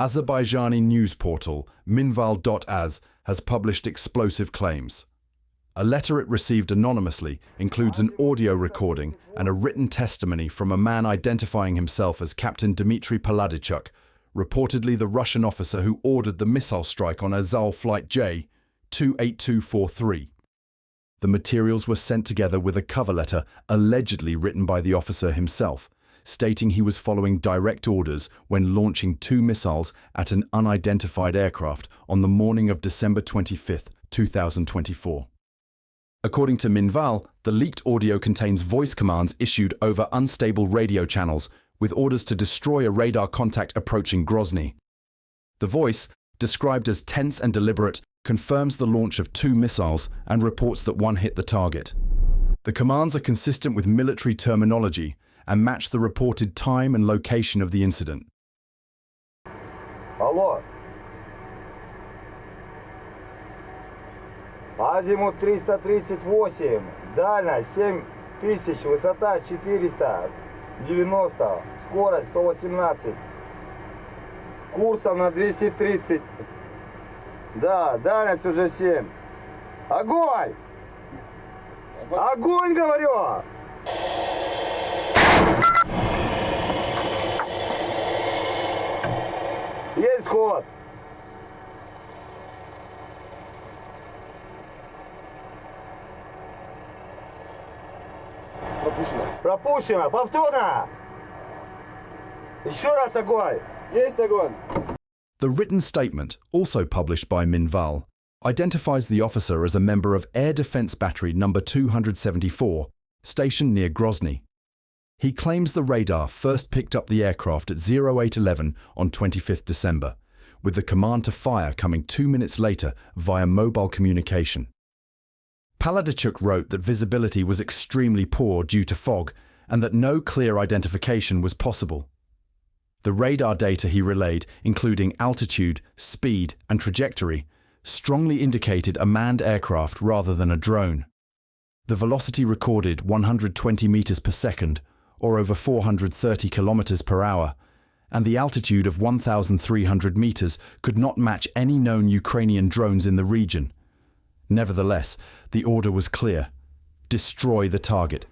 Azerbaijani news portal Minval.az has published explosive claims. A letter it received anonymously includes an audio recording and a written testimony from a man identifying himself as Captain Dmitry Paladichuk, reportedly the Russian officer who ordered the missile strike on AZAL Flight J28243. The materials were sent together with a cover letter allegedly written by the officer himself, stating he was following direct orders when launching 2 missiles at an unidentified aircraft on the morning of December 25, 2024. According to Minval, the leaked audio contains voice commands issued over unstable radio channels with orders to destroy a radar contact approaching Grozny. The voice, described as tense and deliberate, confirms the launch of 2 missiles and reports that one hit the target. The commands are consistent with military terminology and match the reported time and location of the incident. Алло. Азимут 338, дальность 7000, высота 490, скорость 118, курсом на 230. Да, дальность уже 7. Огонь! Огонь, говорю! Есть ход! Пропущено. Пропущено! Повторно! Еще раз огонь! Есть огонь! The written statement, also published by Minval, identifies the officer as a member of Air Defense Battery No. 274, stationed near Grozny. He claims the radar first picked up the aircraft at 0811 on 25th December, with the command to fire coming 2 minutes later via mobile communication. Paladichuk wrote that visibility was extremely poor due to fog and that no clear identification was possible. The radar data he relayed, including altitude, speed, and trajectory, strongly indicated a manned aircraft rather than a drone. The velocity recorded 120 meters per second, or over 430 kilometers per hour, and the altitude of 1,300 meters could not match any known Ukrainian drones in the region. Nevertheless, the order was clear: destroy the target.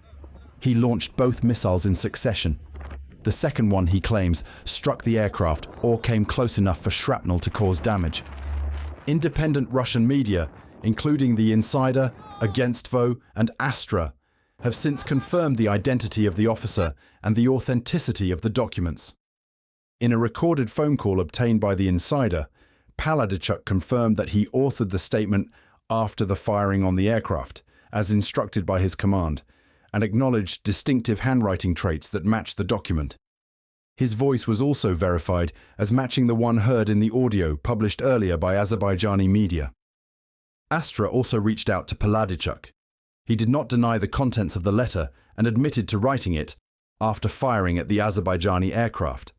He launched both missiles in succession. The second one, he claims, struck the aircraft or came close enough for shrapnel to cause damage. Independent Russian media, including The Insider, AnewZ, and Astra, have since confirmed the identity of the officer and the authenticity of the documents. In a recorded phone call obtained by The Insider, Paladichuk confirmed that he authored the statement after the firing on the aircraft, as instructed by his command, and acknowledged distinctive handwriting traits that matched the document. His voice was also verified as matching the one heard in the audio published earlier by Azerbaijani media. Astra also reached out to Paladichuk. He did not deny the contents of the letter and admitted to writing it after firing at the Azerbaijani aircraft.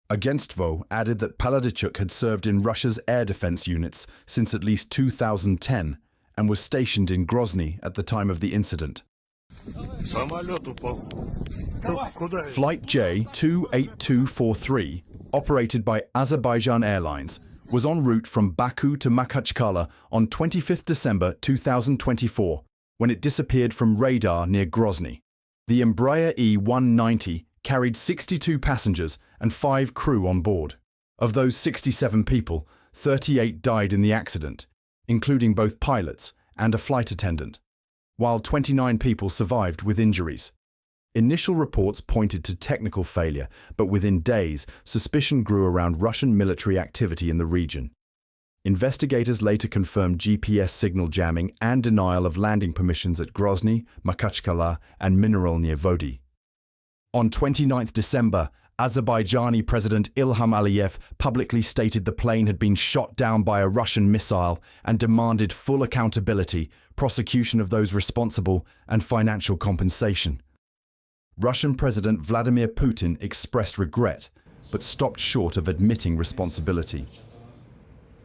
AnewZ added that Paladichuk had served in Russia's air defense units since at least 2010 and was stationed in Grozny at the time of the incident. Flight J28243, operated by Azerbaijan Airlines, was en route from Baku to Makhachkala on 25th December 2024 when it disappeared from radar near Grozny. The Embraer E190 carried 62 passengers and 5 crew on board. Of those 67 people, 38 died in the accident, including both pilots and a flight attendant, while 29 people survived with injuries. Initial reports pointed to technical failure, but within days, suspicion grew around Russian military activity in the region. Investigators later confirmed GPS signal jamming and denial of landing permissions at Grozny, Makhachkala, and Mineralny Vody. On 29th December, Azerbaijani President Ilham Aliyev publicly stated the plane had been shot down by a Russian missile and demanded full accountability, prosecution of those responsible, and financial compensation. Russian President Vladimir Putin expressed regret, but stopped short of admitting responsibility.